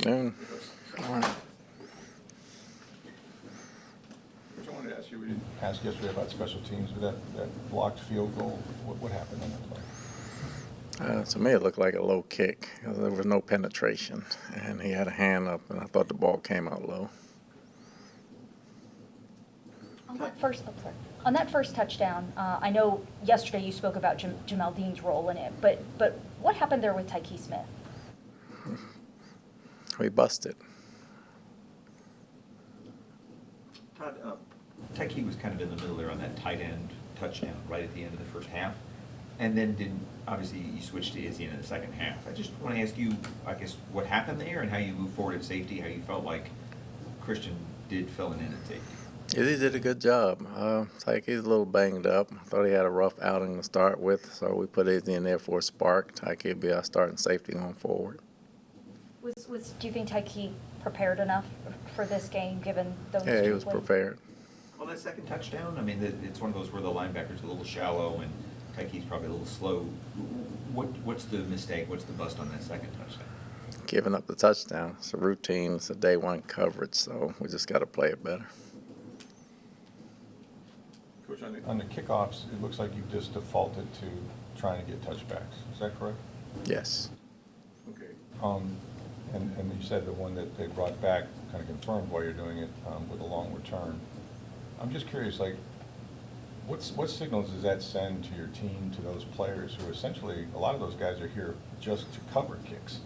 Noon. All right. Which I wanted to ask you, we didn't ask yesterday about special teams, but that blocked field goal, what happened on that play? To me, it looked like a low kick. There was no penetration, and he had a hand up, and I thought the ball came out low. On that first touchdown, I know yesterday you spoke about Jamel Dean's role in it, but what happened there with Tyke Smith? We busted. Todd, Tyke was kind of in the middle there on that tight end touchdown right at the end of the first half, and then obviously you switched to Izzy in the second half. I just want to ask you, I guess, what happened there and how you moved forward at safety, how you felt like Christian did filling in at safety. Izzy did a good job. Tyke's a little banged up. I thought he had a rough outing to start with, so we put Izzy in there for a spark. Tyke will be our starting safety going forward. Do you think Tyke prepared enough for this game, given those? Yeah, he was prepared. On that second touchdown, I mean, it's one of those where the linebacker's a little shallow and Tyke's probably a little slow. What's the mistake? What's the bust on that second touchdown? Giving up the touchdown. It's a routine. It's a day one coverage, so we just got to play it better. Coach, on the kickoffs, it looks like you just defaulted to trying to get touchbacks. Is that correct? Yes. Okay. And you said the one that they brought back kind of confirmed why you're doing it with a long return. I'm just curious, like, what signals does that send to your team, to those players who essentially, a lot of those guys are here just to cover kicks?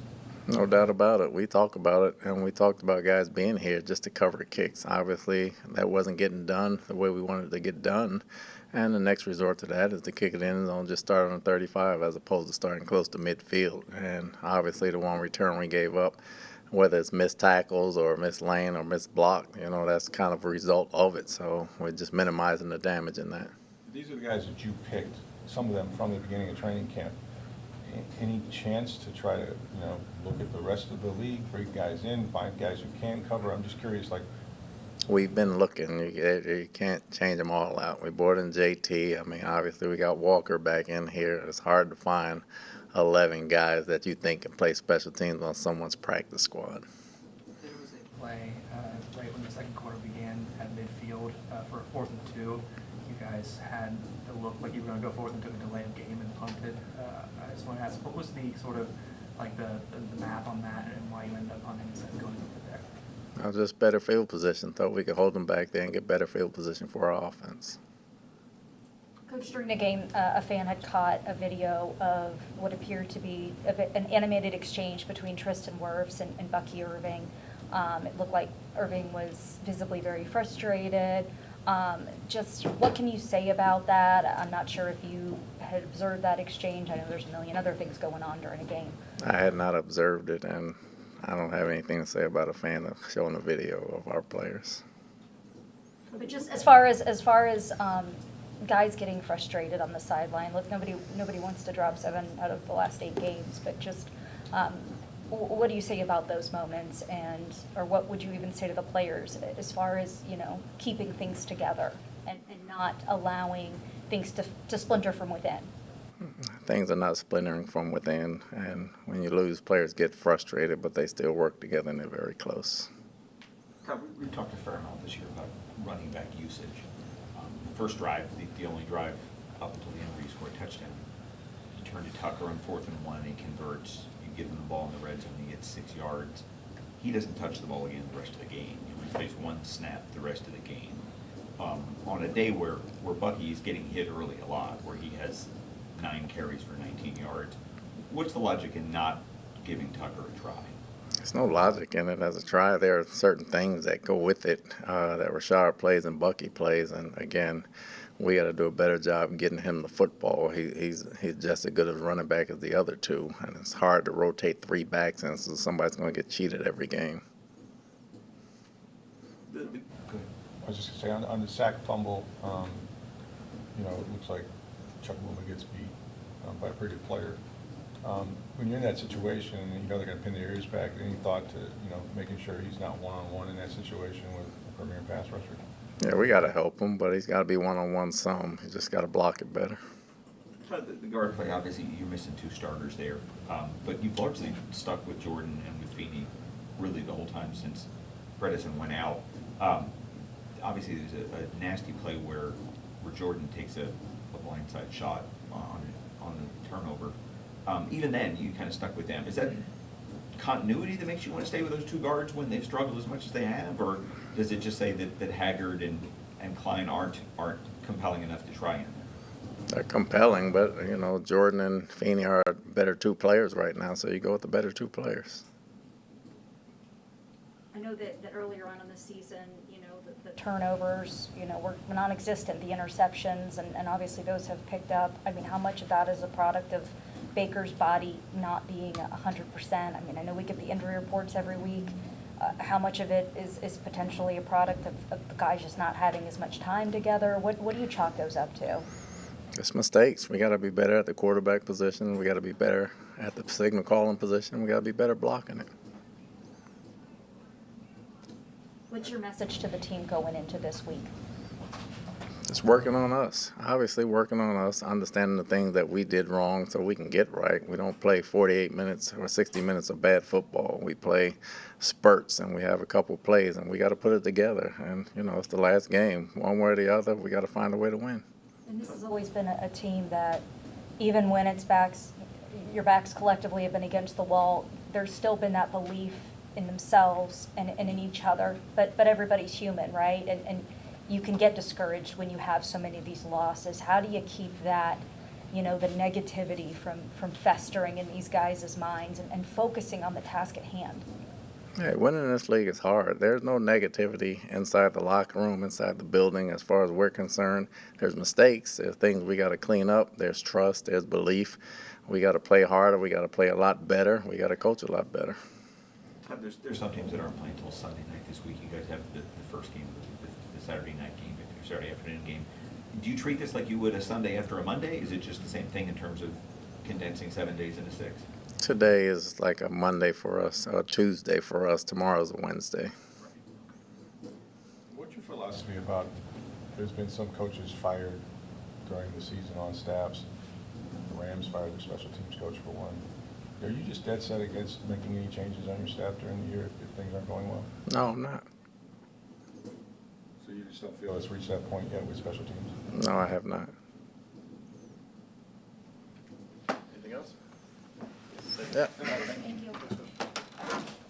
No doubt about it. We talk about it, and we talked about guys being here just to cover kicks. Obviously, that wasn't getting done the way we wanted it to get done. And the next resort to that is to kick it in and just start on 35 as opposed to starting close to midfield. And obviously the one return we gave up, whether it's missed tackles or missed lane or missed block, that's kind of a result of it. So we're just minimizing the damage in that. These are the guys that you picked, some of them from the beginning of training camp. Any chance to try to, look at the rest of the league, bring guys in, find guys who can cover? I'm just curious, like. We've been looking. You can't change them all out. We brought in JT. I mean, obviously we got Walker back in here. It's hard to find 11 guys that you think can play special teams on someone's practice squad. There was a play right when the second quarter began at midfield for a 4th and 2. You guys had it look like you were going to go forward and took a delay of game and punted. I just want to ask, what was the sort of like the math on that and why you ended up punting instead of going over there? Just better field position. Thought we could hold them back there and get better field position for our offense. Coach, during the game, a fan had caught a video of what appeared to be an animated exchange between Tristan Wirfs and Bucky Irving. It looked like Irving was visibly very frustrated. Just what can you say about that? I'm not sure if you had observed that exchange. I know there's a million other things going on during a game. I had not observed it, and I don't have anything to say about a fan showing a video of our players. But just as far as guys getting frustrated on the sideline, look, nobody wants to drop 7 out of the last 8 games, but just what do you say about those moments, or what would you even say to the players as far as keeping things together and not allowing things to splinter from within? Things are not splintering from within, and when you lose, players get frustrated, but they still work together and they're very close. Todd, we've talked a fair amount this year about running back usage. The first drive, the only drive up until the end where you score a touchdown, you turn to Tucker on 4th and 1, and he converts. You give him the ball in the red zone, he gets 6 yards. He doesn't touch the ball again the rest of the game. He plays one snap the rest of the game. On a day where Bucky is getting hit early a lot, where he has 9 carries for 19 yards, what's the logic in not giving Tucker a try? There's no logic in it as a try. There are certain things that go with it that Rashard plays and Bucky plays, and again, we got to do a better job getting him the football. He's just as good as running back as the other two, and it's hard to rotate 3 backs, and so somebody's going to get cheated every game. I was just going to say, on the sack fumble, it looks like Chuck Wilma gets beat by a pretty good player. When you're in that situation and they're going to pin their ears back, any thought to making sure he's not one-on-one in that situation with a premier pass rusher? Yeah, we got to help him, but he's got to be one-on-one some. He just got to block it better. The guard play, obviously, you're missing 2 starters there, but you've largely stuck with Jordan and with Feeney really the whole time since Bredesen went out. Obviously, there's a nasty play where Jordan takes a blindside shot on the turnover. Even then, you kind of stuck with them. Is that continuity that makes you want to stay with those two guards when they've struggled as much as they have, or does it just say that Haggard and Klein aren't compelling enough to try him? They're compelling, but, you know, Jordan and Feeney are better two players right now, so you go with the better two players. I know that earlier on in the season, you know, the turnovers, you know, were non-existent, the interceptions, and obviously those have picked up. I mean, how much of that is a product of Baker's body not being 100%? I mean, I know we get the injury reports every week. How much of it is potentially a product of the guys just not having as much time together? What do you chalk those up to? It's mistakes. We got to be better at the quarterback position. We got to be better at the signal calling position. We got to be better blocking it. What's your message to the team going into this week? It's working on us. Obviously working on us, understanding the things that we did wrong so we can get right. We don't play 48 minutes or 60 minutes of bad football. We play spurts, and we have a couple plays, and we got to put it together. And, you know, it's the last game. One way or the other, we got to find a way to win. And this has always been a team that, even when its backs, your backs collectively have been against the wall, there's still been that belief in themselves and in each other. But everybody's human, right? And you can get discouraged when you have so many of these losses. How do you keep that, you know, the negativity from festering in these guys' minds and focusing on the task at hand? Hey, winning this league is hard. There's no negativity inside the locker room, inside the building as far as we're concerned. There's mistakes. There's things we got to clean up. There's trust. There's belief. We got to play harder. We got to play a lot better. We got to coach a lot better. Todd, there's some teams that aren't playing until Sunday night this week. You guys have the first game, the Saturday night game, your Saturday afternoon game. Do you treat this like you would a Sunday after a Monday? Is it just the same thing in terms of condensing 7 days into 6? Today is like a Monday for us, or a Tuesday for us. Tomorrow's a Wednesday. What's your philosophy about, there's been some coaches fired during the season on staffs. The Rams fired their special teams coach for one. Are you just dead set against making any changes on your staff during the year if things aren't going well? No, I'm not. So you just don't feel it's reached that point yet with special teams? No, I have not. Anything else? Yeah. Thank you.